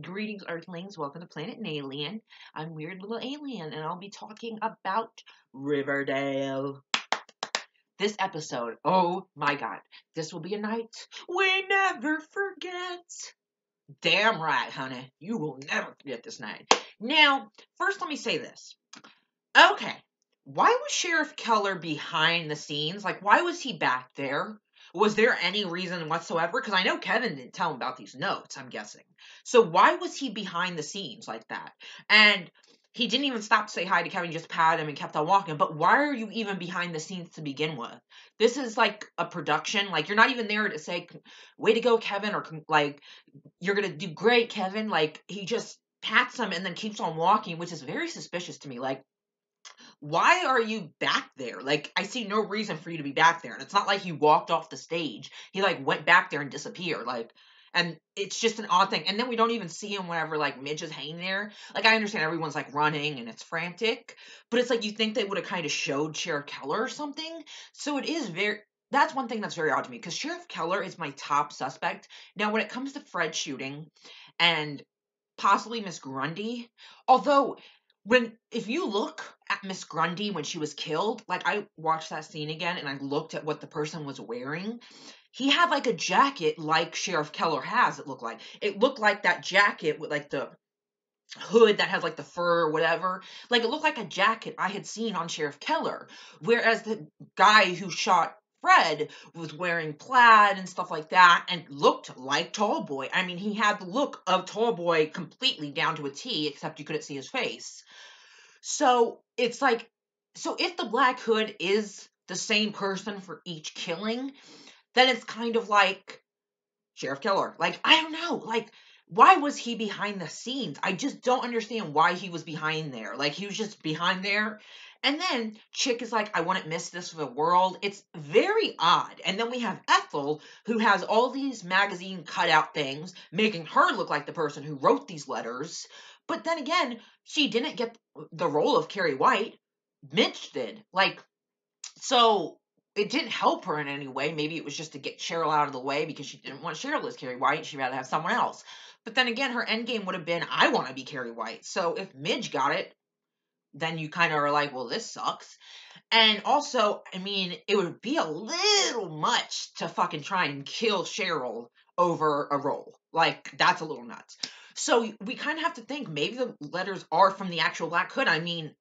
Greetings, Earthlings. Welcome to Planet Alien. I'm Weird Little Alien, and I'll be talking about Riverdale. This episode, oh my god, this will be a night we never forget. Damn right, honey. You will never forget this night. Now, first, let me say this. Okay, why was Sheriff Keller behind the scenes? Like, why was he back there? Was there any reason whatsoever? Because I know Kevin didn't tell him about these notes, I'm guessing. So why was he behind the scenes like that? And he didn't even stop to say hi to Kevin, he just patted him and kept on walking. But why are you even behind the scenes to begin with? This is like a production. Like, you're not even there to say, way to go, Kevin, or like, you're going to do great, Kevin. Like, he just pats him and then keeps on walking, which is very suspicious to me. Like, why are you back there? Like, I see no reason for you to be back there. And it's not like he walked off the stage. He like went back there and disappeared. Like, and it's just an odd thing. And then we don't even see him whenever like Midge is hanging there. Like, I understand everyone's like running and it's frantic, but it's like you think they would have kind of showed Sheriff Keller or something. So it is very. That's one thing that's very odd to me because Sheriff Keller is my top suspect. Now, when it comes to Fred shooting and possibly Miss Grundy, although if you look at Miss Grundy when she was killed, like I watched that scene again and I looked at what the person was wearing. He had like a jacket like Sheriff Keller has, it looked like. It looked like that jacket with like the hood that has like the fur or whatever. Like it looked like a jacket I had seen on Sheriff Keller. Whereas the guy who shot Fred was wearing plaid and stuff like that and looked like Tallboy. I mean, he had the look of Tallboy completely down to a T, except you couldn't see his face. So it's like, so if the Black Hood is the same person for each killing, then it's kind of like Sheriff Keller. Like, I don't know. Like, why was he behind the scenes? I just don't understand why he was behind there. Like, he was just behind there. And then Chick is like, I wouldn't miss this for the world. It's very odd. And then we have Ethel, who has all these magazine cutout things, making her look like the person who wrote these letters. But then again, she didn't get the role of Carrie White. Mitch did. Like, so it didn't help her in any way. Maybe it was just to get Cheryl out of the way because she didn't want Cheryl as Carrie White. She'd rather have someone else. But then again, her end game would have been, I want to be Carrie White. So if Midge got it, then you kind of are like, well, this sucks. And also, I mean, it would be a little much to fucking try and kill Cheryl over a role. Like, that's a little nuts. So we kind of have to think maybe the letters are from the actual Black Hood. I mean,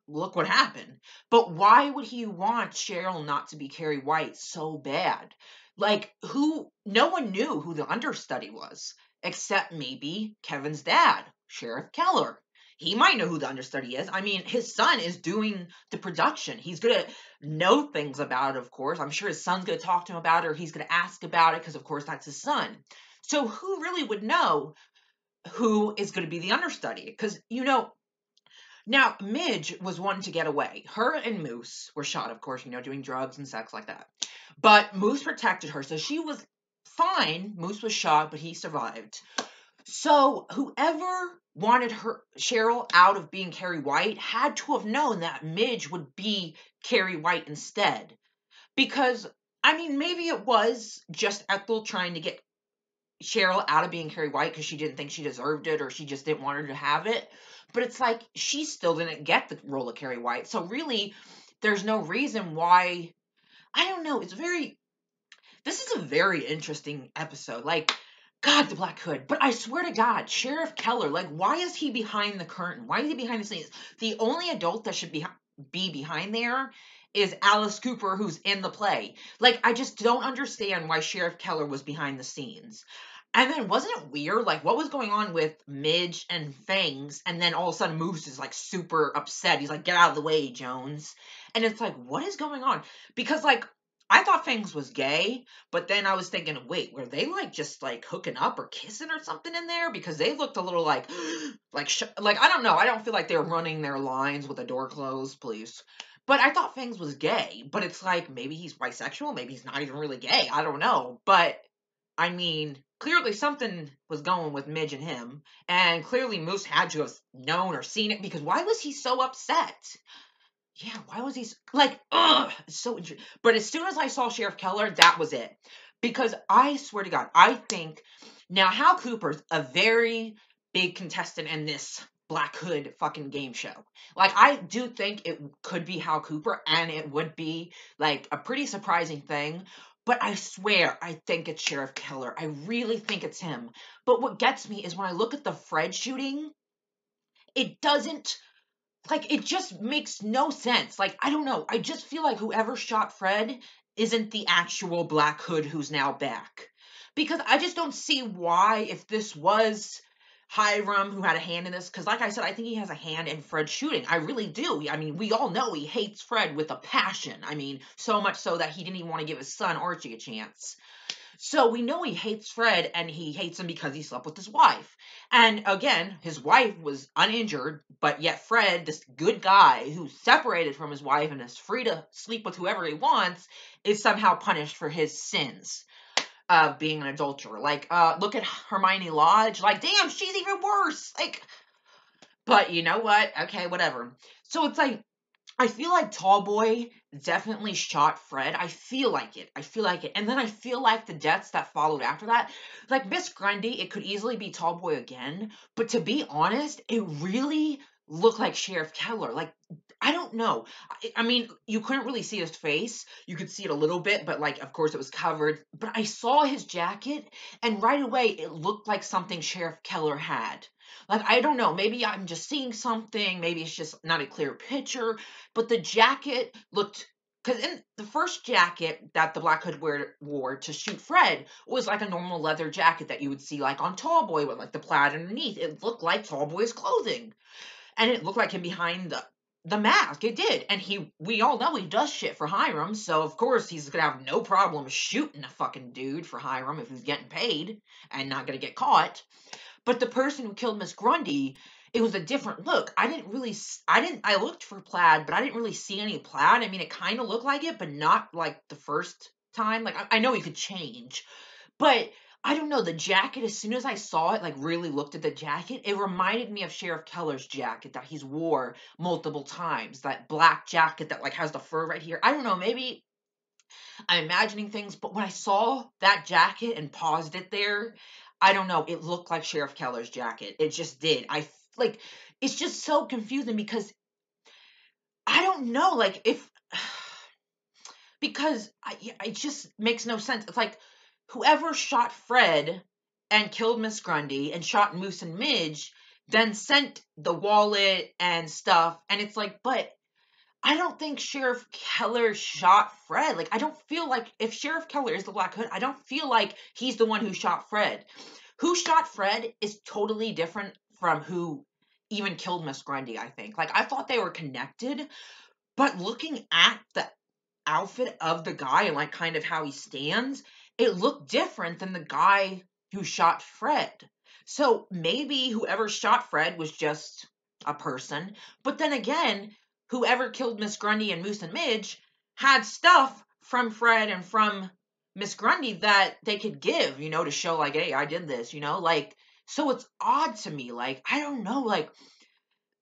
look what happened. But why would he want Cheryl not to be Carrie White so bad? Like, no one knew who the understudy was, except maybe Kevin's dad, Sheriff Keller. He might know who the understudy is. I mean, his son is doing the production. He's going to know things about it, of course. I'm sure his son's going to talk to him about it, or he's going to ask about it, because, of course, that's his son. So who really would know who is going to be the understudy? Because, now, Midge was one to get away. Her and Moose were shot, of course, doing drugs and sex like that. But Moose protected her, so she was fine. Moose was shot, but he survived. So whoever wanted Cheryl out of being Carrie White had to have known that Midge would be Carrie White instead. Because, I mean, maybe it was just Ethel trying to get Cheryl out of being Carrie White because she didn't think she deserved it or she just didn't want her to have it. But it's like she still didn't get the role of Carrie White. So really, there's no reason why. I don't know. This is a very interesting episode. Like, God, the Black Hood. But I swear to God, Sheriff Keller, like, why is he behind the curtain? Why is he behind the scenes? The only adult that should be behind there is Alice Cooper, who's in the play. Like, I just don't understand why Sheriff Keller was behind the scenes. And then wasn't it weird? Like, what was going on with Midge and Fangs? And then all of a sudden Moose is like super upset. He's like, get out of the way, Jones. And it's like, what is going on? Because like, I thought Fangs was gay, but then I was thinking, wait, were they like just like hooking up or kissing or something in there? Because they looked a little like, like I don't know. I don't feel like they're running their lines with the door closed, please. But I thought Fangs was gay, but it's like maybe he's bisexual, maybe he's not even really gay. I don't know. But I mean, clearly something was going with Midge and him, and clearly Moose had to have known or seen it because why was he so upset? Yeah, why was he like, ugh, it's so interesting. But as soon as I saw Sheriff Keller, that was it. Because I swear to God, I think now Hal Cooper's a very big contestant in this Black Hood fucking game show. Like, I do think it could be Hal Cooper, and it would be like a pretty surprising thing. But I swear, I think it's Sheriff Keller. I really think it's him. But what gets me is when I look at the Fred shooting, it doesn't, like, it just makes no sense. Like, I don't know. I just feel like whoever shot Fred isn't the actual Black Hood who's now back. Because I just don't see why, if this was Hiram who had a hand in this, because like I said, I think he has a hand in Fred shooting. I really do. I mean, we all know he hates Fred with a passion. I mean, so much so that he didn't even want to give his son Archie a chance. So we know he hates Fred, and he hates him because he slept with his wife. And again, his wife was uninjured, but yet Fred, this good guy who's separated from his wife and is free to sleep with whoever he wants, is somehow punished for his sins of being an adulterer. Like, look at Hermione Lodge. Like, damn, she's even worse. Like, but you know what? Okay, whatever. So it's like, I feel like Tallboy definitely shot Fred. I feel like it. I feel like it. And then I feel like the deaths that followed after that, like Miss Grundy, it could easily be Tallboy again. But to be honest, it really looked like Sheriff Keller. Like, I don't know. I mean, you couldn't really see his face. You could see it a little bit, but like, of course, it was covered. But I saw his jacket, and right away, it looked like something Sheriff Keller had. Like, I don't know. Maybe I'm just seeing something. Maybe it's just not a clear picture. But the jacket looked, because in the first jacket that the Black Hood wore to shoot Fred was like a normal leather jacket that you would see like on Tallboy with like the plaid underneath. It looked like Tallboy's clothing, and it looked like him behind the mask. It did, and we all know he does shit for Hiram, so of course he's gonna have no problem shooting a fucking dude for Hiram if he's getting paid and not gonna get caught. But the person who killed Miss Grundy, it was a different look. I looked for plaid, but I didn't really see any plaid. I mean, it kind of looked like it, but not like the first time. Like, I know he could change, but I don't know. The jacket, as soon as I saw it, like really looked at the jacket, it reminded me of Sheriff Keller's jacket that he's wore multiple times. That black jacket that like has the fur right here. I don't know. Maybe I'm imagining things, but when I saw that jacket and paused it there, I don't know, it looked like Sheriff Keller's jacket. It just did. Like, it's just so confusing because I don't know, like, if because it just makes no sense. It's like whoever shot Fred and killed Miss Grundy and shot Moose and Midge then sent the wallet and stuff, and it's like, but I don't think Sheriff Keller shot Fred. Like, I don't feel like if Sheriff Keller is the Black Hood, I don't feel like he's the one who shot Fred. Who shot Fred is totally different from who even killed Miss Grundy, I think. Like, I thought they were connected, but looking at the outfit of the guy and, like, kind of how he stands, it looked different than the guy who shot Fred. So maybe whoever shot Fred was just a person. But then again, whoever killed Miss Grundy and Moose and Midge had stuff from Fred and from Miss Grundy that they could give, to show, like, hey, I did this, like, so it's odd to me. Like, I don't know, like,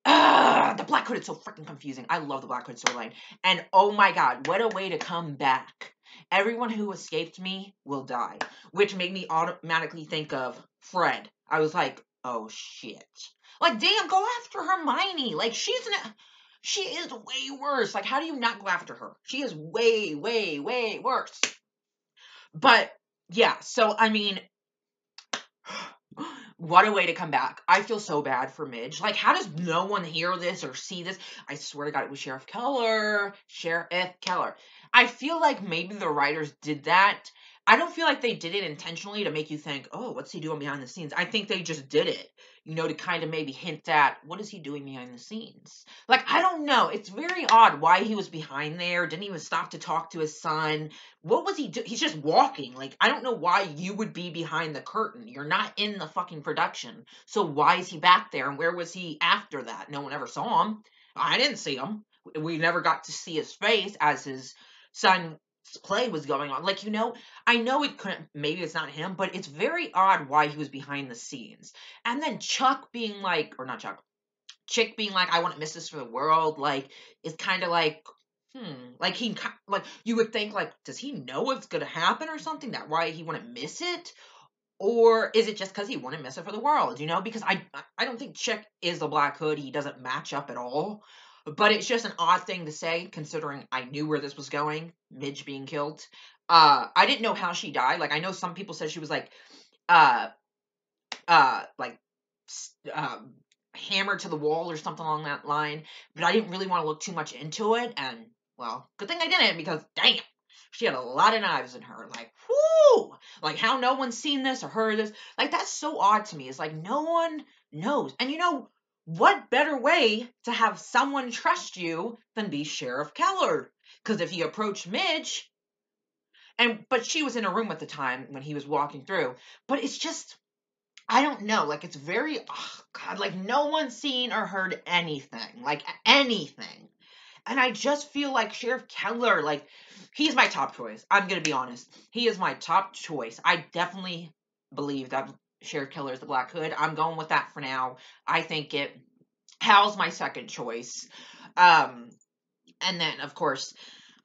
the Black Hood is so freaking confusing. I love the Black Hood storyline. And oh my god, what a way to come back. Everyone who escaped me will die. Which made me automatically think of Fred. I was like, oh shit. Like, damn, go after Hermione. Like, she is way worse. Like, how do you not go after her? She is way, way, way worse. But, yeah, so, I mean, what a way to come back. I feel so bad for Midge. Like, how does no one hear this or see this? I swear to God, it was Sheriff Keller. Sheriff Keller. I feel like maybe the writers did that. I don't feel like they did it intentionally to make you think, oh, what's he doing behind the scenes? I think they just did it, to kind of maybe hint at, what is he doing behind the scenes? Like, I don't know. It's very odd why he was behind there. Didn't even stop to talk to his son. What was he doing? He's just walking. Like, I don't know why you would be behind the curtain. You're not in the fucking production. So why is he back there? And where was he after that? No one ever saw him. I didn't see him. We never got to see his face as his son's play was going on. Like, I know it couldn't, maybe it's not him, but it's very odd why he was behind the scenes. And then Chuck being like, or not Chuck, Chick being like, I wouldn't miss this for the world, like, it's kind of like, like, like, you would think, like, does he know what's gonna happen or something, that why he wouldn't miss it? Or is it just because he wouldn't miss it for the world, Because I don't think Chick is the Black Hood. He doesn't match up at all. But it's just an odd thing to say, considering I knew where this was going, Midge being killed. I didn't know how she died. Like, I know some people said she was like, uh, like, hammered to the wall or something along that line. But I didn't really want to look too much into it. And, well, good thing I didn't, because, dang it, she had a lot of knives in her. Like, whoo! Like, how no one's seen this or heard this. Like, that's so odd to me. It's like, no one knows. And what better way to have someone trust you than be Sheriff Keller? Because if you approach Midge, but she was in a room at the time when he was walking through. But it's just, I don't know. Like, it's very, oh God, like, no one's seen or heard anything. Like, anything. And I just feel like Sheriff Keller, like, he's my top choice. I'm going to be honest. He is my top choice. I definitely believe that Sheriff Keller is the Black Hood. I'm going with that for now. I think Hal's my second choice. And then, of course,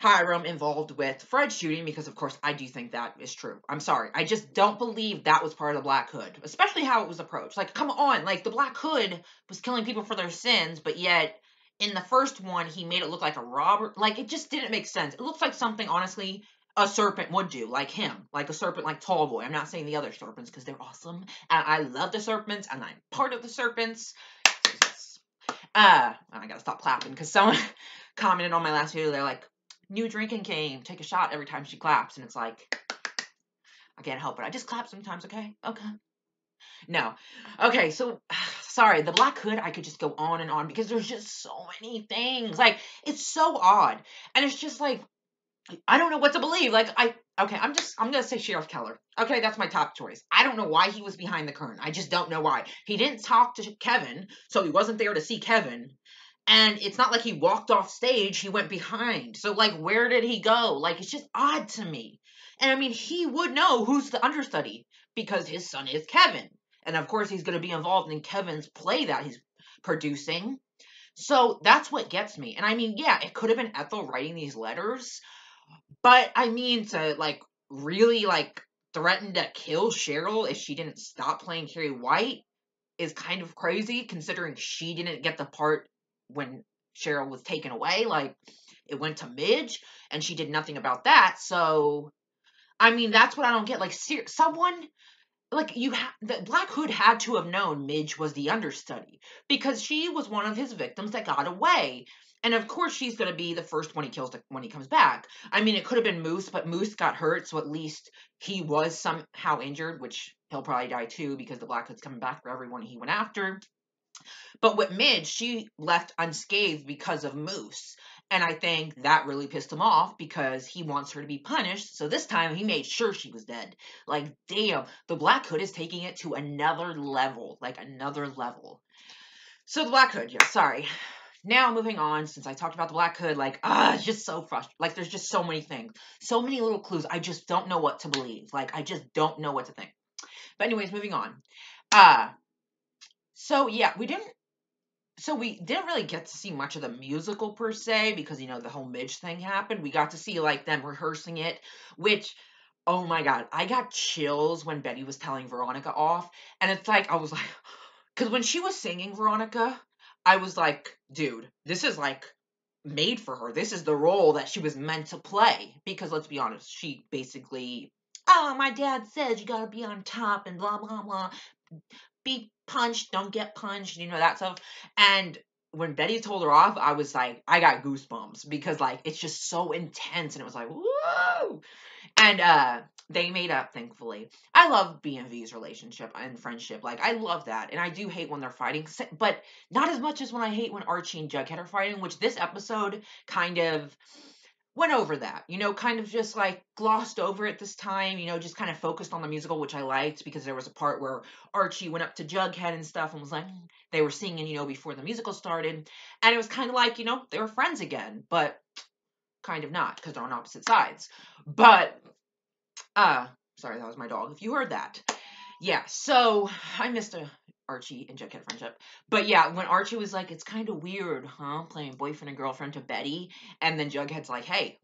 Hiram involved with Fred shooting, because, of course, I do think that is true. I'm sorry. I just don't believe that was part of the Black Hood, especially how it was approached. Like, come on. Like, the Black Hood was killing people for their sins, but yet in the first one, he made it look like a robber. Like, it just didn't make sense. It looks like something, honestly, a serpent would do, like him. Like a serpent, like Tall Boy. I'm not saying the other serpents, because they're awesome. And I love the serpents, and I'm part of the serpents. I gotta stop clapping, because someone commented on my last video, they're like, new drinking game, take a shot every time she claps. And it's like, I can't help it. I just clap sometimes, okay? Okay. No. Okay, so, sorry, the Black Hood, I could just go on and on, because there's just so many things. Like, it's so odd. And it's just like, I don't know what to believe. Like, I'm gonna say Sheriff Keller. Okay, that's my top choice. I don't know why he was behind the curtain. I just don't know why. He didn't talk to Kevin, so he wasn't there to see Kevin. And it's not like he walked off stage, he went behind. So, like, where did he go? Like, it's just odd to me. And I mean, he would know who's the understudy, because his son is Kevin. And of course, he's going to be involved in Kevin's play that he's producing. So that's what gets me. And I mean, yeah, it could have been Ethel writing these letters, but I mean, to, like, really, like, threaten to kill Cheryl if she didn't stop playing Carrie White is kind of crazy, considering she didn't get the part when Cheryl was taken away. Like, it went to Midge, and she did nothing about that. So, I mean, that's what I don't get. Like, someone, like, the Black Hood had to have known Midge was the understudy, because she was one of his victims that got away. And of course, she's going to be the first one he kills when he comes back. I mean, it could have been Moose, but Moose got hurt, so at least he was somehow injured, which he'll probably die too, because the Black Hood's coming back for everyone he went after. But with Midge, she left unscathed because of Moose. And I think that really pissed him off, because he wants her to be punished. So this time he made sure she was dead. Like, damn, the Black Hood is taking it to another level. Like, another level. So the Black Hood, yeah, sorry. Now, moving on, since I talked about the Black Hood, like, it's just so frustrating. Like, there's just so many things. So many little clues. I just don't know what to believe. Like, I just don't know what to think. But anyways, moving on. So yeah, we didn't really get to see much of the musical per se, because, the whole Midge thing happened. We got to see, like, them rehearsing it, which, oh my God, I got chills when Betty was telling Veronica off. And it's like, I was like, because when she was singing Veronica, I was like, dude, this is, like, made for her. This is the role that she was meant to play. Because let's be honest, she basically, oh, my dad says you gotta be on top and blah, blah, blah. Be punched, don't get punched, that stuff. And when Betty told her off, I was like, I got goosebumps, because, like, it's just so intense, and it was like, whoa! And they made up, thankfully. I love B&V's relationship and friendship. Like, I love that. And I do hate when they're fighting, but not as much as when I hate when Archie and Jughead are fighting, which this episode kind of went over that, kind of just, like, glossed over it this time, just kind of focused on the musical, which I liked, because there was a part where Archie went up to Jughead and stuff and was like, they were singing, before the musical started, and it was kind of like, they were friends again, but kind of not, because they're on opposite sides. But, sorry, that was my dog, if you heard that. Yeah, so, I missed Archie and Jughead friendship. But yeah, when Archie was like, it's kind of weird, huh? Playing boyfriend and girlfriend to Betty. And then Jughead's like, hey,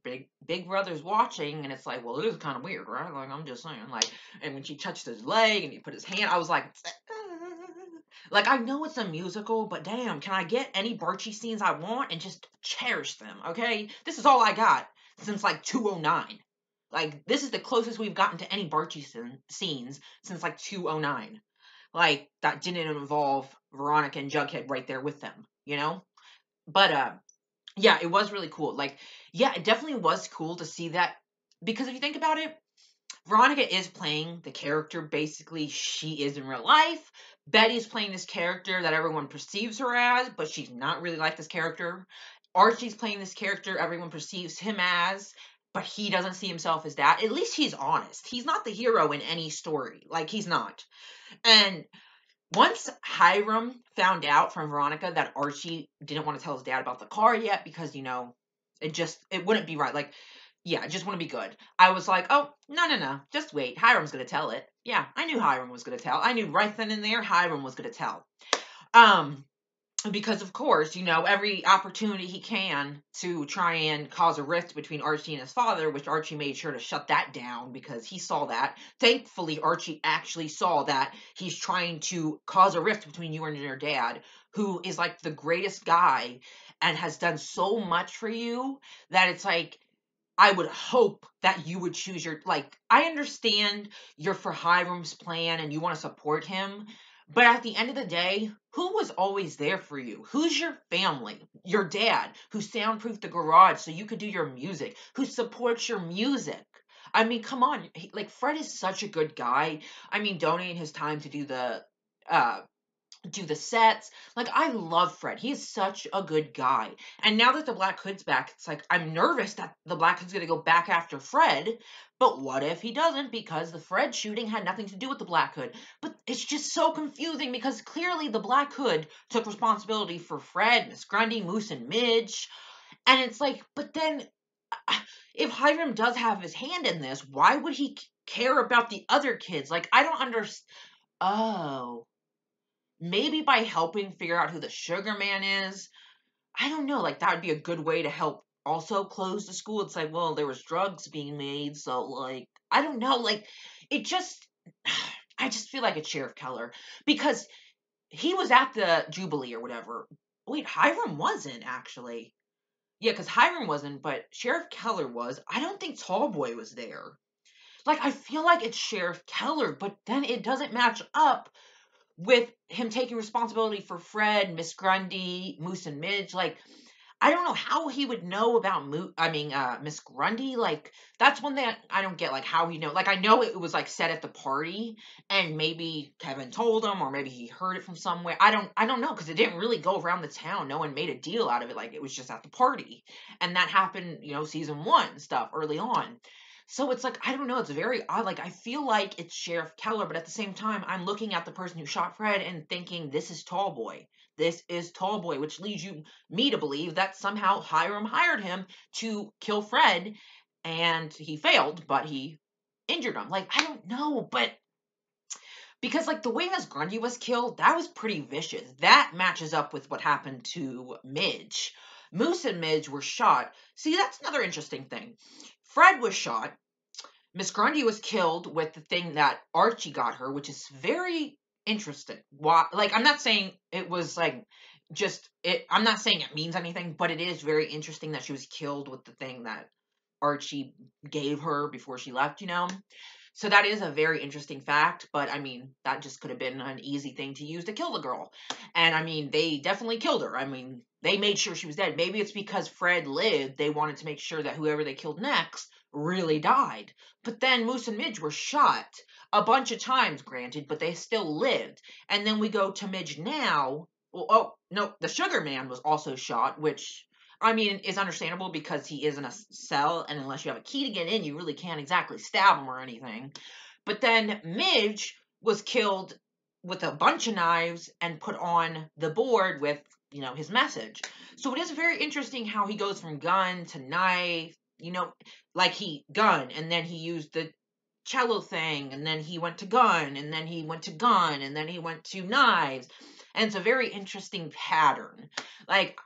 big brother's watching. And it's like, well, it is kind of weird, right? Like, I'm just saying. Like, and when she touched his leg and he put his hand, I was like, like, I know it's a musical, but damn, can I get any Barchi scenes I want and just cherish them, okay? This is all I got since like 209. Like, this is the closest we've gotten to any Barchi scenes since like 209. Like, that didn't involve Veronica and Jughead right there with them, you know? But, yeah, it was really cool. Like, yeah, it definitely was cool to see that. Because if you think about it, Veronica is playing the character basically she is in real life. Betty's playing this character that everyone perceives her as, but she's not really like this character. Archie's playing this character everyone perceives him as, but he doesn't see himself as that. At least he's honest. He's not the hero in any story. Like, he's not. And once Hiram found out from Veronica that Archie didn't want to tell his dad about the car yet because, it wouldn't be right. Like, yeah, it just wouldn't be good. I was like, oh, no, just wait. Hiram's going to tell it. Yeah, I knew Hiram was going to tell. I knew right then and there Hiram was going to tell. Because of course, every opportunity he can to try and cause a rift between Archie and his father, which Archie made sure to shut that down because he saw that. Thankfully, Archie actually saw that he's trying to cause a rift between you and your dad, who is like the greatest guy and has done so much for you that it's like, I would hope that you would choose I understand you're for Hiram's plan and you want to support him, but at the end of the day, who was always there for you? Who's your family? Your dad, who soundproofed the garage so you could do your music, who supports your music. I mean, come on. Fred is such a good guy. I mean, donating his time to uh, do the sets. Like, I love Fred. He is such a good guy. And now that the Black Hood's back, it's like, I'm nervous that the Black Hood's going to go back after Fred. But what if he doesn't? Because the Fred shooting had nothing to do with the Black Hood. But it's just so confusing because clearly the Black Hood took responsibility for Fred, Miss Grundy, Moose, and Midge. And it's like, but then if Hiram does have his hand in this, why would he care about the other kids? Like, I don't understand. Oh. Maybe by helping figure out who the sugar man is. I don't know, like that would be a good way to help also close the school. It's like, well, there was drugs being made, so like I don't know, like it just I just feel like it's Sheriff Keller because he was at the Jubilee or whatever. Wait, Hiram wasn't actually. Yeah, because Hiram wasn't, but Sheriff Keller was. I don't think Tallboy was there. Like, I feel like it's Sheriff Keller, but then it doesn't match up with him taking responsibility for Fred, Miss Grundy, Moose and Midge. Like, I don't know how he would know about Miss Grundy. Like, that's one thing I don't get. Like, how he know. Like, I know it was like said at the party, and maybe Kevin told him, or maybe he heard it from somewhere. I don't know because it didn't really go around the town. No one made a deal out of it. Like, it was just at the party, and that happened, season one stuff early on. So it's like, I don't know, it's very odd. Like, I feel like it's Sheriff Keller, but at the same time, I'm looking at the person who shot Fred and thinking, this is Tallboy. This is Tallboy, which leads me to believe that somehow Hiram hired him to kill Fred, and he failed, but he injured him. Like, I don't know, but because like the way Miss Grundy was killed, that was pretty vicious. That matches up with what happened to Midge. Moose and Midge were shot. See, that's another interesting thing. Fred was shot. Miss Grundy was killed with the thing that Archie got her, which is very interesting. Why? Like, I'm not saying it was like just it. I'm not saying it means anything, but it is very interesting that she was killed with the thing that Archie gave her before she left. So that is a very interesting fact, but I mean, that just could have been an easy thing to use to kill the girl. And I mean, they definitely killed her. I mean, they made sure she was dead. Maybe it's because Fred lived, they wanted to make sure that whoever they killed next really died. But then Moose and Midge were shot a bunch of times, granted, but they still lived. And then we go to Midge now. Well, oh, no, the Sugar Man was also shot, which I mean, is understandable because he is in a cell, and unless you have a key to get in, you really can't exactly stab him or anything. But then Midge was killed with a bunch of knives and put on the board with, his message. So it is very interesting how he goes from gun to knife, like he gun, and then he used the cello thing, and then he went to gun, and then he went to gun, and then he went to knives. And it's a very interesting pattern. Like,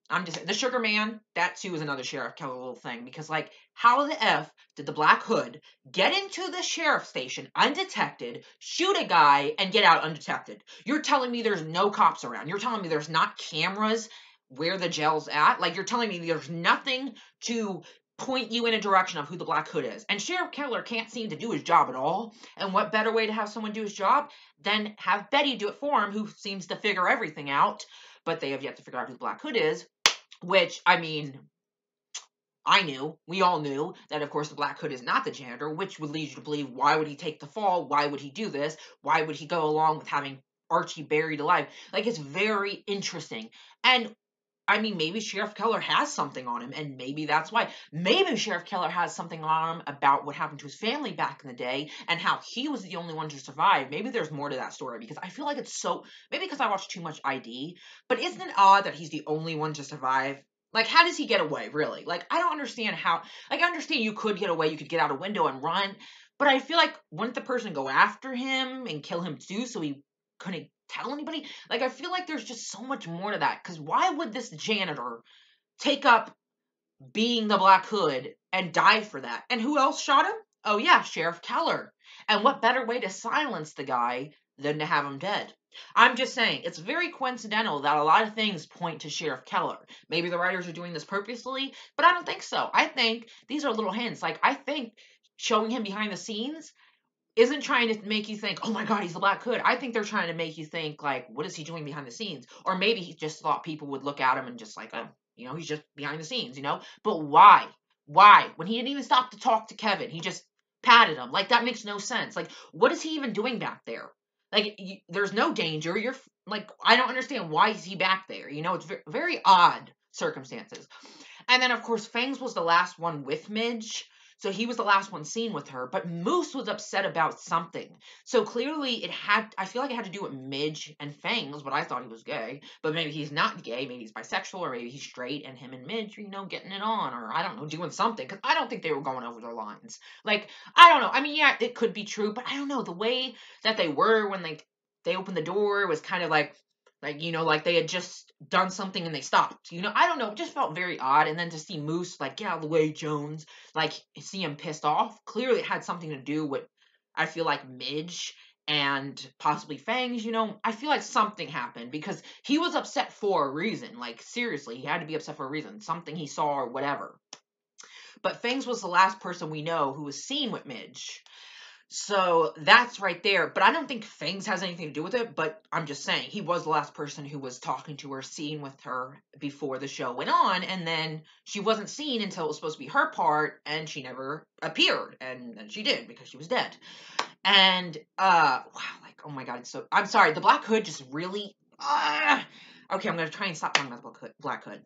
I'm just the Sugar Man, that too is another Sheriff Keller little thing, because like, how the F did the Black Hood get into the sheriff station undetected, shoot a guy, and get out undetected? You're telling me there's no cops around. You're telling me there's not cameras where the jail's at. Like, you're telling me there's nothing to point you in a direction of who the Black Hood is. And Sheriff Keller can't seem to do his job at all. And what better way to have someone do his job than have Betty do it for him, who seems to figure everything out, but they have yet to figure out who the Black Hood is. Which, I mean, I knew, we all knew, that of course the Black Hood is not the janitor, which would lead you to believe, why would he take the fall? Why would he do this? Why would he go along with having Archie buried alive? Like, it's very interesting. And I mean, maybe Sheriff Keller has something on him, and maybe that's why. Maybe Sheriff Keller has something on him about what happened to his family back in the day and how he was the only one to survive. Maybe there's more to that story, because I feel like it's so. Maybe because I watch too much ID, but isn't it odd that he's the only one to survive? Like, how does he get away, really? Like, I don't understand how. Like, I understand you could get away, you could get out a window and run, but I feel like, wouldn't the person go after him and kill him too, so he couldn't tell anybody? Like, I feel like there's just so much more to that, because why would this janitor take up being the Black Hood and die for that? And who else shot him? Oh yeah, Sheriff Keller. And what better way to silence the guy than to have him dead? I'm just saying, it's very coincidental that a lot of things point to Sheriff Keller. Maybe the writers are doing this purposely, but I don't think so. I think these are little hints. Like, I think showing him behind the scenes isn't trying to make you think, oh my God, he's the Black Hood. I think they're trying to make you think, like, what is he doing behind the scenes? Or maybe he just thought people would look at him and just like, oh, he's just behind the scenes, But why? Why? When he didn't even stop to talk to Kevin, he just patted him. Like, that makes no sense. Like, what is he even doing back there? Like, there's no danger. Like, I don't understand, why is he back there? It's very odd circumstances. And then, of course, Fangs was the last one with Midge. So he was the last one seen with her, but Moose was upset about something. So clearly I feel like it had to do with Midge and Fangs, but I thought he was gay. But maybe he's not gay, maybe he's bisexual, or maybe he's straight, and him and Midge, getting it on, or I don't know, doing something. Because I don't think they were going over their lines. Like, I don't know. I mean, yeah, it could be true, but I don't know. The way that they were when they opened the door was kind of like they had just done something and they stopped. I don't know. It just felt very odd. And then to see Moose, like, get out of the way, Jones, like, see him pissed off. Clearly it had something to do with, I feel like, Midge and possibly Fangs. I feel like something happened because he was upset for a reason. Like, seriously, he had to be upset for a reason. Something he saw or whatever. But Fangs was the last person we know who was seen with Midge. So that's right there. But I don't think Fangs has anything to do with it. But I'm just saying, he was the last person who was talking to her, seen with her before the show went on. And then she wasn't seen until it was supposed to be her part. And she never appeared. And then she did, because she was dead. And, wow, like, oh my God. I'm sorry. The Black Hood just really, okay, I'm going to try and stop talking about the Black Hood.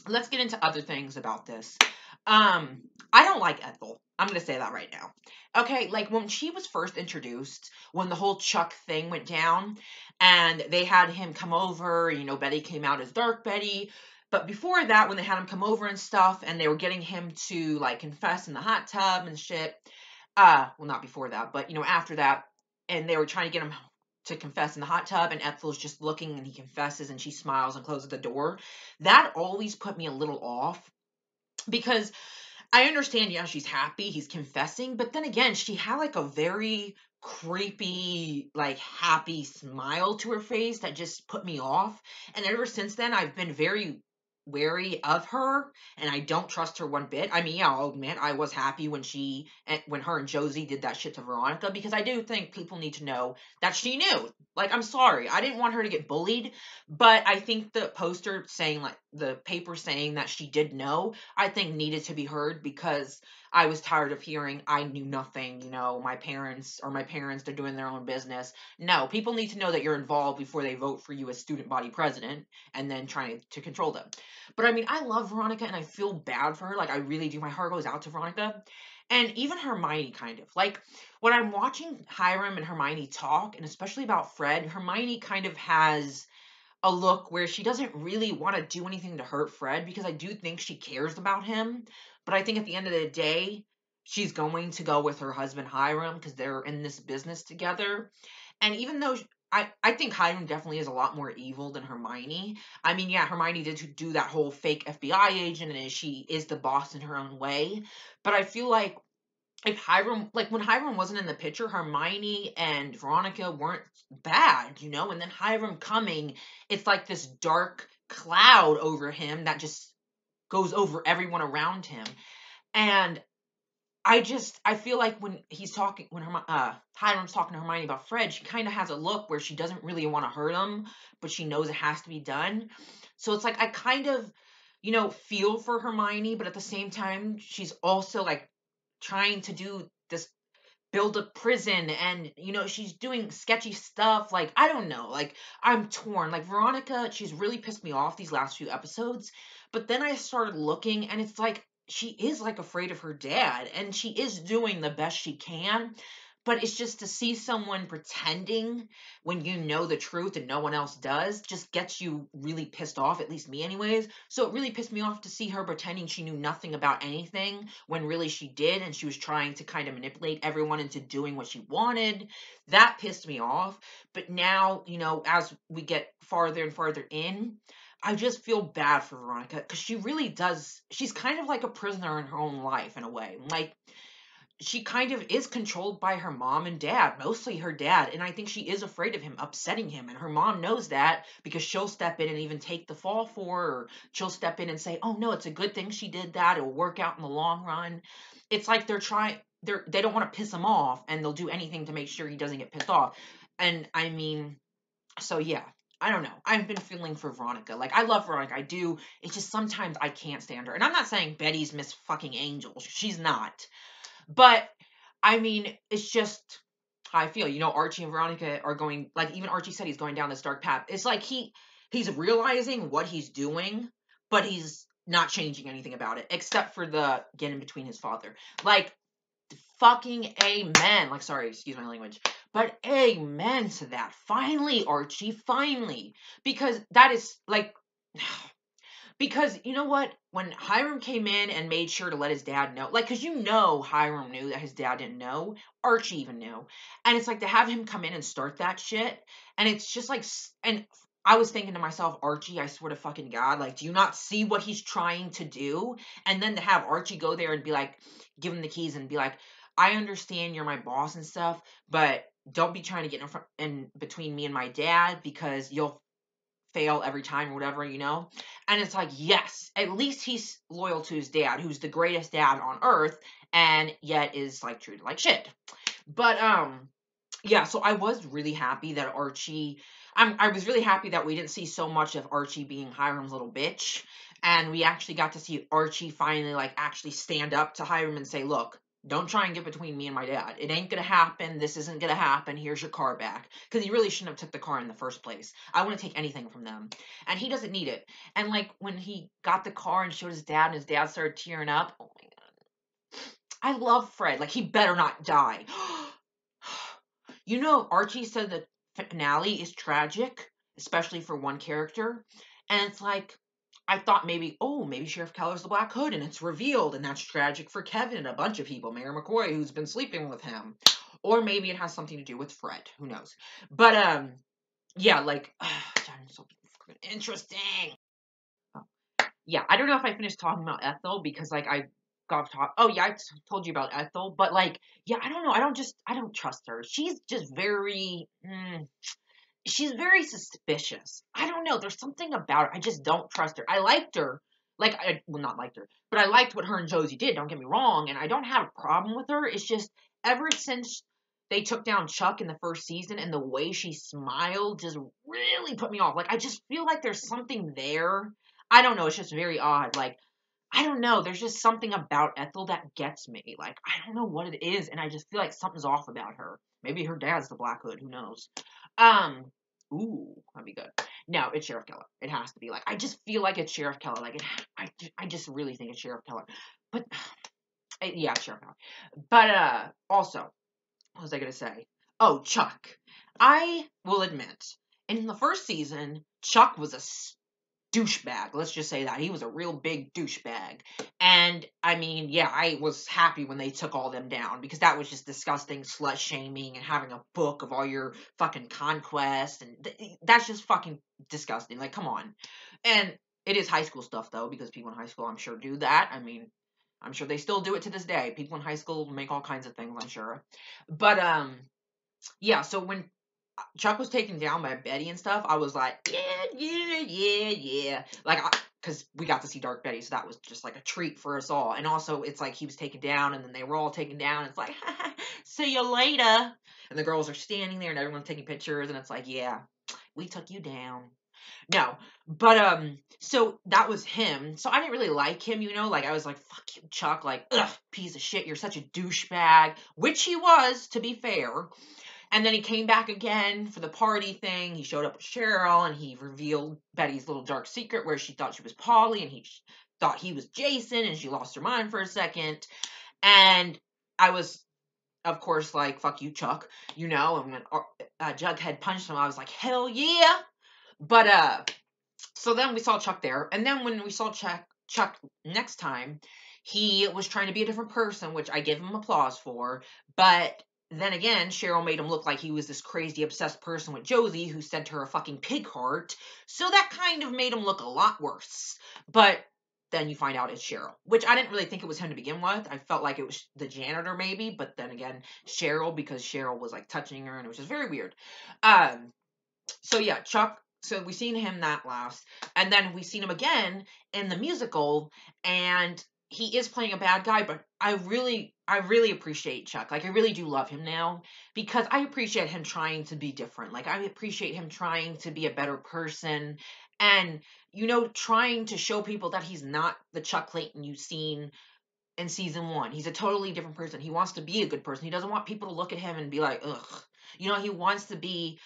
Let's get into other things about this. I don't like Ethel. I'm going to say that right now. Okay, like, when she was first introduced, when the whole Chuck thing went down, and they had him come over, Betty came out as Dark Betty, but before that, when they had him come over and stuff, and they were getting him to, like, confess in the hot tub and shit, well, not before that, but, after that, and they were trying to get him to confess in the hot tub, and Ethel's just looking, and he confesses, and she smiles and closes the door. That always put me a little off, because I understand, yeah, she's happy, he's confessing, but then again, she had like a very creepy, like, happy smile to her face that just put me off. And ever since then, I've been very wary of her, and I don't trust her one bit. I mean, yeah, I'll admit I was happy when her and Josie did that shit to Veronica, because I do think people need to know that she knew. Like, I'm sorry, I didn't want her to get bullied, but I think the poster saying, like, the paper saying that she did know, I think needed to be heard, because I was tired of hearing, I knew nothing, my parents, they're doing their own business. No, people need to know that you're involved before they vote for you as student body president, and then trying to control them. But I mean, I love Veronica, and I feel bad for her. Like, I really do. My heart goes out to Veronica. And even Hermione, kind of. Like, when I'm watching Hiram and Hermione talk, and especially about Fred, Hermione kind of has a look where she doesn't really want to do anything to hurt Fred, because I do think she cares about him. But I think at the end of the day, she's going to go with her husband Hiram because they're in this business together. And even though I think Hiram definitely is a lot more evil than Hermione. I mean, yeah, Hermione did do that whole fake FBI agent and she is the boss in her own way. But I feel like if Hiram, like when Hiram wasn't in the picture, Hermione and Veronica weren't bad, you know? And then Hiram coming, it's like this dark cloud over him that just goes over everyone around him. And I feel like when he's talking, when Hiram's talking to Hermione about Fred, she kind of has a look where she doesn't really want to hurt him, but she knows it has to be done. So it's like I kind of, feel for Hermione, but at the same time, she's also like trying to do this, build a prison, and she's doing sketchy stuff. Like, I don't know, like, I'm torn. Like, Veronica, she's really pissed me off these last few episodes, but then I started looking and it's like she is like afraid of her dad and she is doing the best she can, but it's just to see someone pretending when you know the truth and no one else does just gets you really pissed off, at least me anyways. So it really pissed me off to see her pretending she knew nothing about anything when really she did, and she was trying to kind of manipulate everyone into doing what she wanted. That pissed me off. But now, as we get farther and farther in, I just feel bad for Veronica because she really does. She's kind of like a prisoner in her own life in a way. Like, she kind of is controlled by her mom and dad, mostly her dad. And I think she is afraid of him upsetting him. And her mom knows that because she'll step in and even take the fall for her. Or she'll step in and say, oh, no, it's a good thing she did that. It'll work out in the long run. It's like they don't want to piss him off and they'll do anything to make sure he doesn't get pissed off. And I mean, so yeah. I don't know. I've been feeling for Veronica. Like, I love Veronica. I do. It's just sometimes I can't stand her. And I'm not saying Betty's Miss fucking Angel. She's not. But I mean, it's just how I feel. Archie and Veronica are going, like, even Archie said he's going down this dark path. It's like he's realizing what he's doing, but he's not changing anything about it except for the getting between his father. Like, fucking amen. Like, sorry, excuse my language, but amen to that. Finally, Archie, finally, because that is like. Because you know what? When Hiram came in and made sure to let his dad know, like, because Hiram knew that his dad didn't know, Archie even knew. And it's like to have him come in and start that shit. And it's just like, and I was thinking to myself, Archie, I swear to fucking God, like, do you not see what he's trying to do? And then to have Archie go there and be like, give him the keys and be like, I understand you're my boss and stuff, but don't be trying to get in between me and my dad because you'll fail every time or whatever. And it's like, yes, at least he's loyal to his dad, who's the greatest dad on earth, and yet is like treated like shit. But yeah, so I was really happy that I was really happy that we didn't see so much of Archie being Hiram's little bitch, and we actually got to see Archie finally like actually stand up to Hiram and say, look, don't try and get between me and my dad. It ain't gonna happen. This isn't gonna happen. Here's your car back. Because he really shouldn't have took the car in the first place. I wouldn't take anything from them. And he doesn't need it. And like when he got the car and showed his dad and his dad started tearing up. Oh my God. I love Fred. Like, he better not die. Archie said the finale is tragic, especially for one character. And it's like, I thought maybe Sheriff Keller's the Black Hood, and it's revealed, and that's tragic for Kevin and a bunch of people. Mayor McCoy, who's been sleeping with him. Or maybe it has something to do with Fred. Who knows? But, yeah, like, so interesting. Oh, yeah, I don't know if I finished talking about Ethel, because, like, I got talk. Oh, yeah, I told you about Ethel, but, like, yeah, I don't know. I don't trust her. She's just very, she's very suspicious. I don't know. There's something about her. I just don't trust her. I liked her. Like, not liked her, but I liked what her and Josie did. Don't get me wrong. And I don't have a problem with her. It's just ever since they took down Chuck in the first season and the way she smiled just really put me off. Like, I just feel like there's something there. I don't know. It's just very odd. Like, I don't know. There's just something about Ethel that gets me. Like, I don't know what it is. And I just feel like something's off about her. Maybe her dad's the Black Hood. Who knows? Um, Ooh, that'd be good. No, it's Sheriff Keller. It has to be. Like, I just feel like it's Sheriff Keller. Like, I just really think it's Sheriff Keller. But, yeah, it's Sheriff Keller. But, also, what was I going to say? Oh, Chuck. I will admit, in the first season, Chuck was a douchebag. Let's just say that. He was a real big douchebag. And I mean, yeah, I was happy when they took all them down because that was just disgusting slut shaming and having a book of all your fucking conquests. And that's just fucking disgusting. Like, come on. And it is high school stuff, though, because people in high school, I'm sure, do that. I mean, I'm sure they still do it to this day. People in high school make all kinds of things, I'm sure. But, yeah, so when Chuck was taken down by Betty and stuff, I was like, yeah. Like, because we got to see Dark Betty, so that was just like a treat for us all. And also, it's like he was taken down, and then they were all taken down. It's like, see you later. And the girls are standing there, and everyone's taking pictures, and it's like, yeah, we took you down. No, but so that was him. So I didn't really like him, like I was like, fuck you, Chuck, like, ugh, piece of shit, you're such a douchebag, which he was, to be fair. And then he came back again for the party thing. He showed up with Cheryl and he revealed Betty's little dark secret where she thought she was Polly and he thought he was Jason and she lost her mind for a second. And I was, of course, like, fuck you, Chuck, and when Jughead punched him, I was like, hell yeah. But, so then we saw Chuck there. And then when we saw Chuck next time, he was trying to be a different person, which I give him applause for. But then again, Cheryl made him look like he was this crazy obsessed person with Josie who sent her a fucking pig heart. So that kind of made him look a lot worse. But then you find out it's Cheryl, which I didn't really think it was him to begin with. I felt like it was the janitor maybe, but then again, Cheryl, because Cheryl was like touching her and it was just very weird. So yeah, Chuck. So we seen him that last, and then we seen him again in the musical, and he is playing a bad guy. But I really appreciate Chuck. Like I really do love him now because I appreciate him trying to be different. Like I appreciate him trying to be a better person, and trying to show people that he's not the Chuck Clayton you've seen in season 1. He's a totally different person. He wants to be a good person. He doesn't want people to look at him and be like, ugh. He wants to be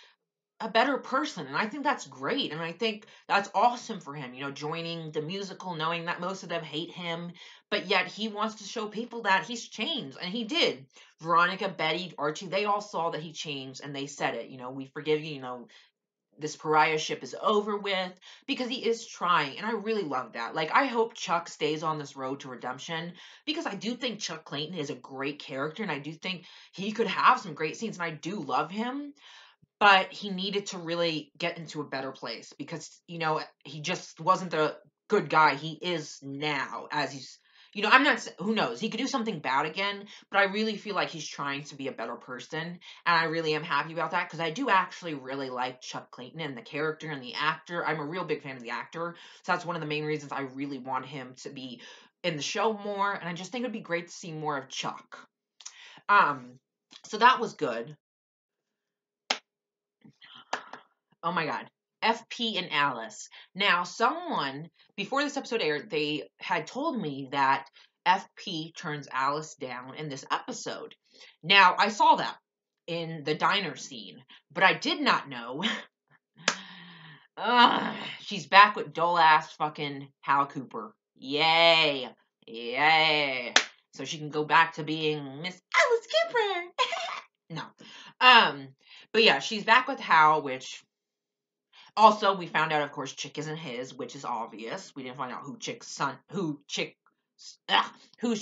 a better person, and I think that's great, and I think that's awesome for him, joining the musical, knowing that most of them hate him, but yet he wants to show people that he's changed, and he did. Veronica, Betty, Archie, they all saw that he changed, and they said it, we forgive you, this pariahship is over with, because he is trying, and I really love that. Like, I hope Chuck stays on this road to redemption, because I do think Chuck Clayton is a great character, and I do think he could have some great scenes, and I do love him, but he needed to really get into a better place because he just wasn't the good guy he is now. As he's I'm not, who knows, he could do something bad again, but I really feel like he's trying to be a better person, and I really am happy about that because I do actually really like Chuck Clayton and the character and the actor. I'm a real big fan of the actor, so that's one of the main reasons I really want him to be in the show more, and I just think it'd be great to see more of Chuck. So that was good. Oh my God. FP and Alice. Now, someone, before this episode aired, they had told me that FP turns Alice down in this episode. Now, I saw that in the diner scene, but I did not know. She's back with dull ass fucking Hal Cooper. Yay. Yay. So she can go back to being Miss Alice Cooper. No. But yeah, she's back with Hal, which also, we found out, of course, Chick isn't his, which is obvious. We didn't find out whose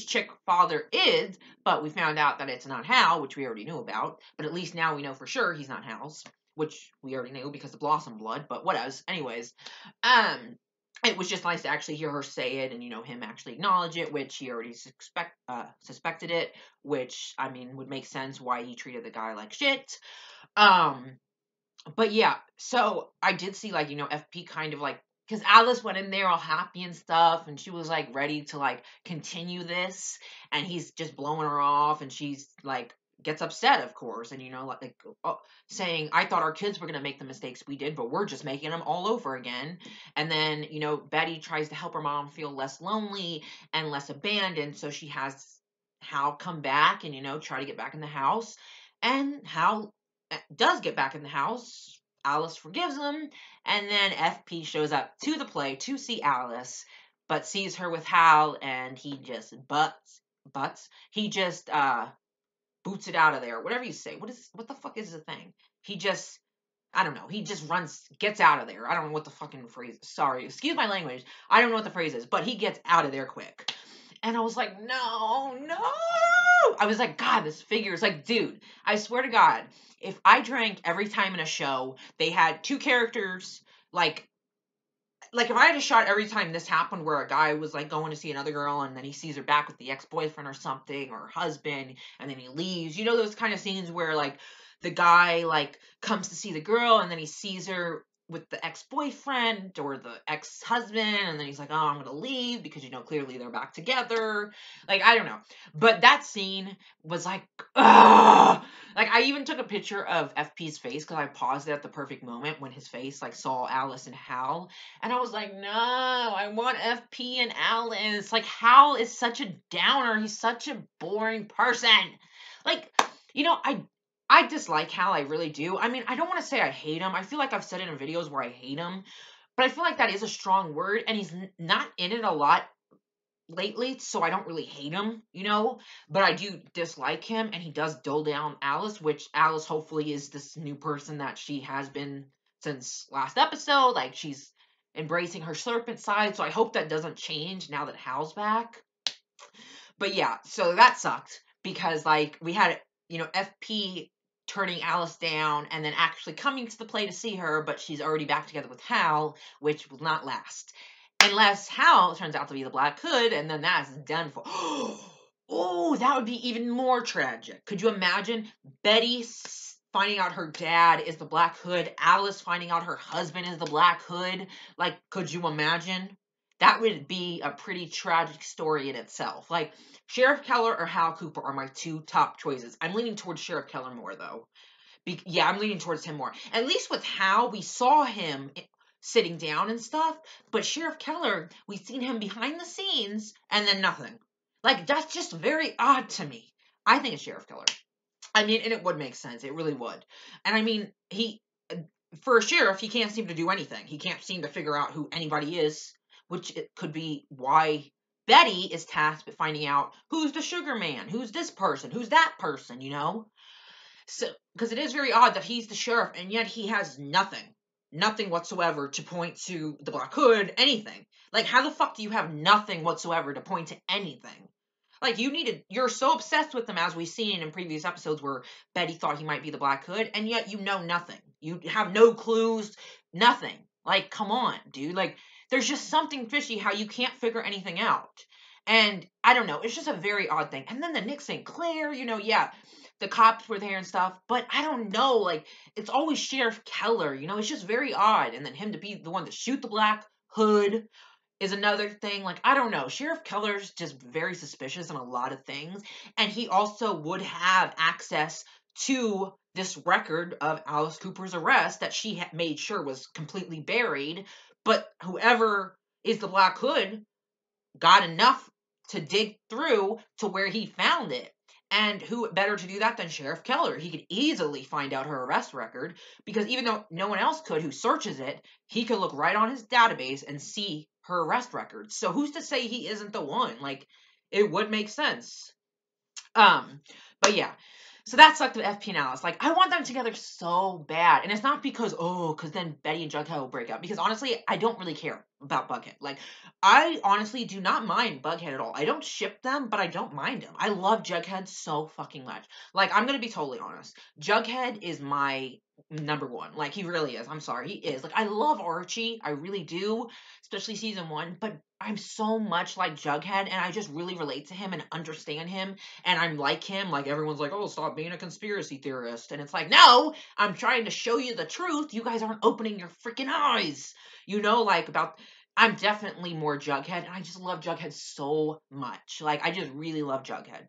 Chick father is, but we found out that it's not Hal, which we already knew about. But at least now we know for sure he's not Hal's, which we already knew because of Blossom blood. But what else? Anyways, it was just nice to actually hear her say it and him actually acknowledge it, which he already suspected it, which I mean would make sense why he treated the guy like shit. But yeah, so I did see like, FP kind of like, because Alice went in there all happy and stuff, and she was like ready to like continue this, and he's just blowing her off, and she's like gets upset, of course, and like saying, I thought our kids were gonna make the mistakes we did, but we're just making them all over again. And then Betty tries to help her mom feel less lonely and less abandoned, so she has Hal come back and try to get back in the house, and Hal does get back in the house. Alice forgives him, and then FP shows up to the play to see Alice, but sees her with Hal, and he just he just boots it out of there. Whatever you say. What the fuck is the thing? He just I don't know. He just gets out of there. I don't know what the fucking phrase is. Sorry, excuse my language. I don't know what the phrase is, but he gets out of there quick. And I was like, no, no. I was like, God, this figure is like, dude, I swear to God, if I drank every time in a show, they had two characters, like if I had a shot every time this happened where a guy was like going to see another girl and then he sees her back with the ex-boyfriend or something or husband and then he leaves, you know, those kind of scenes where like the guy like comes to see the girl and then he sees her with the ex-boyfriend or the ex-husband and then he's like, oh, I'm gonna leave because you know clearly they're back together, like I don't know, but that scene was like, ugh. Like I even took a picture of FP's face because I paused it at the perfect moment when his face like saw Alice and Hal. And I was like, no, I want FP and Alice. Like, Hal is such a downer. He's such a boring person. Like, you know, I dislike Hal. I really do. I mean, I don't want to say I hate him. I feel like I've said it in videos where I hate him. But I feel like that is a strong word. And he's not in it a lot lately, so I don't really hate him, you know, but I do dislike him, and he does dull down Alice, which Alice hopefully is this new person that she has been since last episode, like she's embracing her serpent side, so I hope that doesn't change now that Hal's back. But yeah, so that sucked, because like we had, you know, FP turning Alice down and then actually coming to the play to see her, but she's already back together with Hal, which will not last. Unless Hal turns out to be the Black Hood, and then that's done for. Oh, that would be even more tragic. Could you imagine Betty finding out her dad is the Black Hood, Alice finding out her husband is the Black Hood? Like, could you imagine? That would be a pretty tragic story in itself. Like, Sheriff Keller or Hal Cooper are my two top choices. I'm leaning towards Sheriff Keller more, though. Yeah, I'm leaning towards him more. At least with Hal, we saw him sitting down and stuff, but Sheriff Keller, we've seen him behind the scenes and then nothing. Like, that's just very odd to me. I think it's Sheriff Keller. I mean, and it would make sense. It really would. And I mean, for a sheriff, he can't seem to do anything. He can't seem to figure out who anybody is, which it could be why Betty is tasked with finding out who's the sugar man, who's this person, who's that person, you know? So, because it is very odd that he's the sheriff and yet he has nothing whatsoever to point to the Black Hood, anything. Like, how the fuck do you have nothing whatsoever to point to anything? Like, you're so obsessed with him, as we've seen in previous episodes where Betty thought he might be the Black Hood, and yet you know nothing. You have no clues, nothing. Like, come on, dude. Like, there's just something fishy how you can't figure anything out. And I don't know, it's just a very odd thing. And then the Nick St. Clair, you know, yeah, the cops were there and stuff, but I don't know, like, it's always Sheriff Keller, you know, it's just very odd. And then him to be the one to shoot the Black Hood is another thing. Like, I don't know. Sheriff Keller's just very suspicious in a lot of things. And he also would have access to this record of Alice Cooper's arrest that she made sure was completely buried. But whoever is the Black Hood got enough to dig through to where he found it. And who better to do that than Sheriff Keller? He could easily find out her arrest record, because even though no one else could who searches it, he could look right on his database and see her arrest record. So who's to say he isn't the one? Like, it would make sense. But yeah. So that sucked with FP and Alice. Like, I want them together so bad. And it's not because then Betty and Jughead will break up. Because honestly, I don't really care about Bughead. Like, I honestly do not mind Bughead at all. I don't ship them, but I don't mind him. I love Jughead so fucking much. Like, I'm gonna be totally honest. Jughead is my number one. Like, he really is. I'm sorry, he is. Like, I love Archie. I really do. Especially season 1. But I'm so much like Jughead, and I just really relate to him and understand him, and I'm like him. Like, everyone's like, oh, stop being a conspiracy theorist, and it's like, no, I'm trying to show you the truth. You guys aren't opening your freaking eyes, you know, like, I'm definitely more Jughead, and I just love Jughead so much. Like, I just really love Jughead.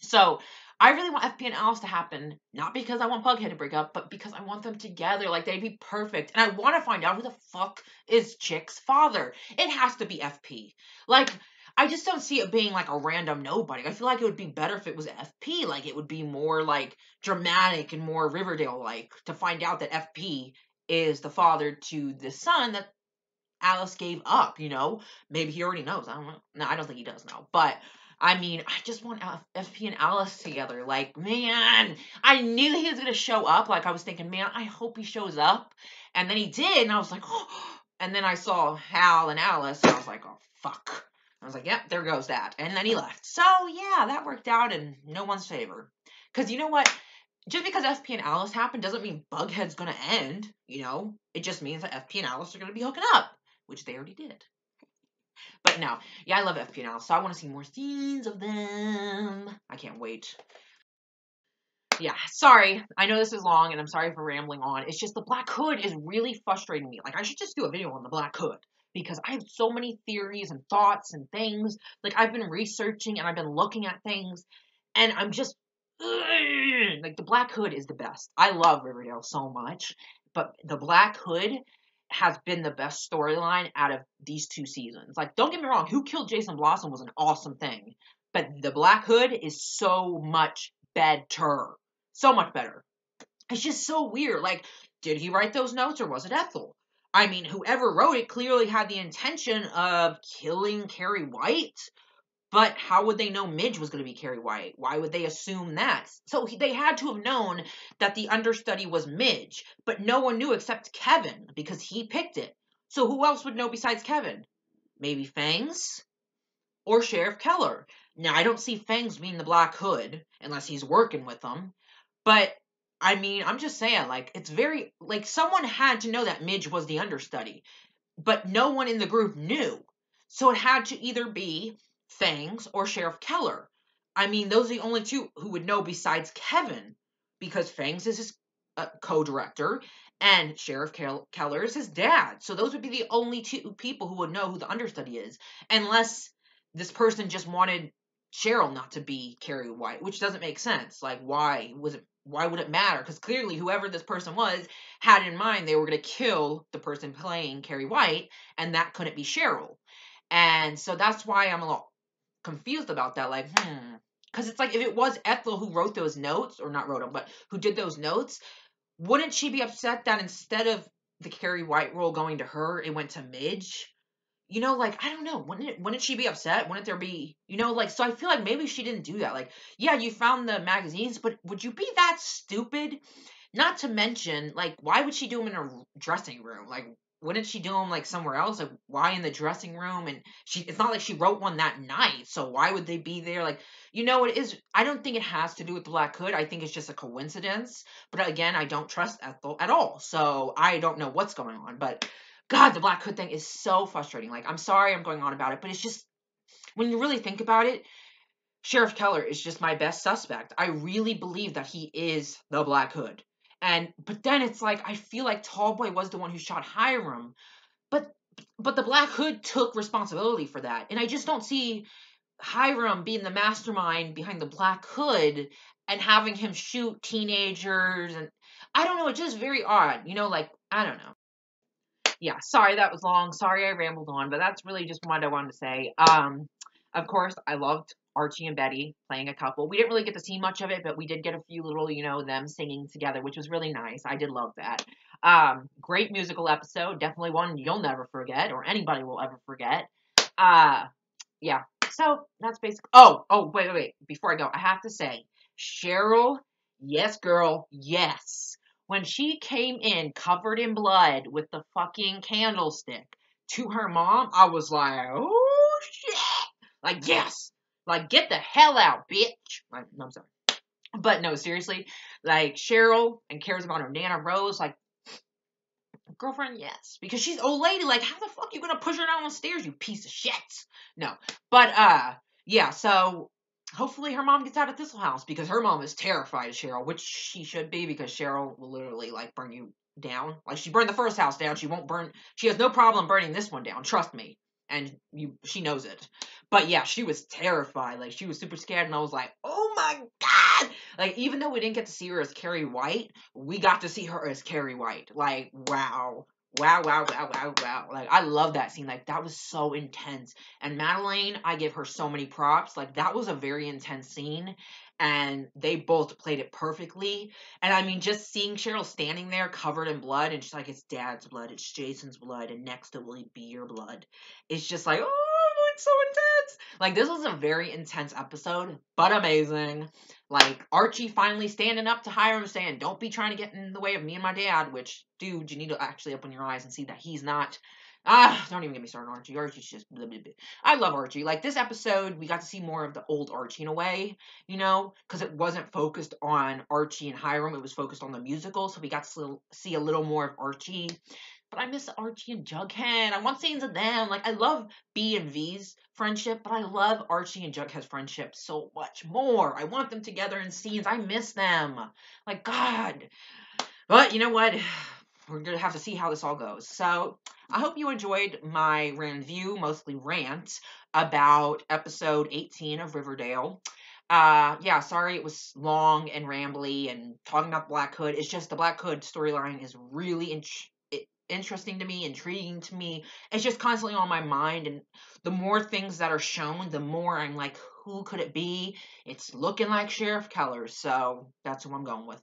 So, I really want FP and Alice to happen, not because I want Bughead to break up, but because I want them together. Like, they'd be perfect. And I want to find out who the fuck is Chick's father. It has to be FP. Like, I just don't see it being, like, a random nobody. I feel like it would be better if it was FP. Like, it would be more, like, dramatic and more Riverdale-like to find out that FP is the father to the son that Alice gave up, you know? Maybe he already knows. I don't know. No, I don't think he does know. But I mean, I just want FP and Alice together. Like, man, I knew he was gonna show up. Like, I was thinking, man, I hope he shows up. And then he did, and I was like, oh. And then I saw Hal and Alice, and I was like, oh fuck. I was like, yep, there goes that. And then he left. So yeah, that worked out in no one's favor. Because you know what? Just because FP and Alice happened doesn't mean Bughead's gonna end. You know, it just means that FP and Alice are gonna be hooking up, which they already did. But no, yeah, I love FP and Alice, so I want to see more scenes of them. I can't wait. Yeah, sorry. I know this is long, and I'm sorry for rambling on. It's just the Black Hood is really frustrating me. Like, I should just do a video on the Black Hood because I have so many theories and thoughts and things. Like, I've been researching and I've been looking at things, and I'm just like, the Black Hood is the best. I love Riverdale so much, but the Black Hood has been the best storyline out of these 2 seasons. Like, don't get me wrong, Who Killed Jason Blossom was an awesome thing, but the Black Hood is so much better. So much better. It's just so weird. Like, did he write those notes or was it Ethel? I mean, whoever wrote it clearly had the intention of killing Carrie White, but how would they know Midge was going to be Carrie White? Why would they assume that? So they had to have known that the understudy was Midge, but no one knew except Kevin because he picked it. So who else would know besides Kevin? Maybe Fangs or Sheriff Keller. Now, I don't see Fangs being the Black Hood unless he's working with them. But, I mean, I'm just saying, like, it's very, like, someone had to know that Midge was the understudy, but no one in the group knew. So it had to either be Fangs or Sheriff Keller. I mean, those are the only 2 who would know besides Kevin, because Fangs is his co-director, and Sheriff Keller is his dad. So those would be the only 2 people who would know who the understudy is, unless this person just wanted Cheryl not to be Carrie White, which doesn't make sense. Like, why would it matter? Because clearly whoever this person was had in mind they were going to kill the person playing Carrie White, and that couldn't be Cheryl. And so that's why I'm a little confused about that. Like, because it's like, if it was Ethel who wrote those notes, or not wrote them, but who did those notes, wouldn't she be upset that instead of the Carrie White role going to her, it went to Midge? You know, like, I don't know. Wouldn't she be upset? Wouldn't there be, you know, like, so I feel like maybe she didn't do that. Like, yeah, you found the magazines, but would you be that stupid? Not to mention, like, why would she do them in her dressing room? Like, wouldn't she do them, like, somewhere else? Like, why in the dressing room? And it's not like she wrote one that night, so why would they be there? Like, you know, it is, I don't think it has to do with the Black Hood. I think it's just a coincidence. But again, I don't trust Ethel at all, so I don't know what's going on. But God, the Black Hood thing is so frustrating. Like, I'm sorry I'm going on about it, but it's just, when you really think about it, Sheriff Keller is just my best suspect. I really believe that he is the Black Hood. But then it's like, I feel like Tallboy was the one who shot Hiram, but the Black Hood took responsibility for that. And I just don't see Hiram being the mastermind behind the Black Hood and having him shoot teenagers, and I don't know, it's just very odd. You know, like, I don't know. Yeah, sorry that was long. Sorry I rambled on, but that's really just what I wanted to say. Of course, I loved Archie and Betty playing a couple. We didn't really get to see much of it, but we did get a few little, you know, them singing together, which was really nice. I did love that. Great musical episode. Definitely one you'll never forget, or anybody will ever forget. Yeah. So that's basically. Wait. Before I go, I have to say, Cheryl, yes, girl, yes. When she came in covered in blood with the fucking candlestick to her mom, I was like, oh shit. Like, yes. Like, get the hell out, bitch. Like, no, I'm sorry. But no, seriously. Like, Cheryl and cares about her Nana Rose. Like, girlfriend, yes. Because she's old lady. Like, how the fuck you gonna push her down the stairs, you piece of shit? No. But, yeah, so hopefully her mom gets out of Thistle House because her mom is terrified of Cheryl, which she should be because Cheryl will literally, like, burn you down. Like, she burned the first house down. She has no problem burning this one down. Trust me. And she knows it. But yeah, she was terrified. Like, she was super scared, and I was like, oh my God! Like, even though we didn't get to see her as Carrie White, we got to see her as Carrie White. Like, wow. Wow. Like, I love that scene. Like, that was so intense. And Madeline, I give her so many props. Like, that was a very intense scene. And they both played it perfectly. And I mean, just seeing Cheryl standing there covered in blood, and she's like, it's Dad's blood, it's Jason's blood, and next it will be your blood. It's just like, oh it's so intense. Like, this was a very intense episode, but amazing. Like, Archie finally standing up to Hiram, saying, don't be trying to get in the way of me and my dad, which, dude, you need to actually open your eyes and see that he's not. Don't even get me started on Archie. Archie's just blah, blah, blah. I love Archie. Like, this episode, we got to see more of the old Archie in a way, you know, because it wasn't focused on Archie and Hiram. It was focused on the musical, so we got to see a little more of Archie. But I miss Archie and Jughead. I want scenes of them. Like, I love B and V's friendship, but I love Archie and Jughead's friendship so much more. I want them together in scenes. I miss them. Like, God. But you know what? We're going to have to see how this all goes. So, I hope you enjoyed my Ranview, mostly rant, about episode 18 of Riverdale. Yeah, sorry it was long and rambly and talking about Black Hood. It's just the Black Hood storyline is really interesting to me, intriguing to me. It's just constantly on my mind, and the more things that are shown, the more I'm like, who could it be? It's looking like Sheriff Keller, so that's who I'm going with.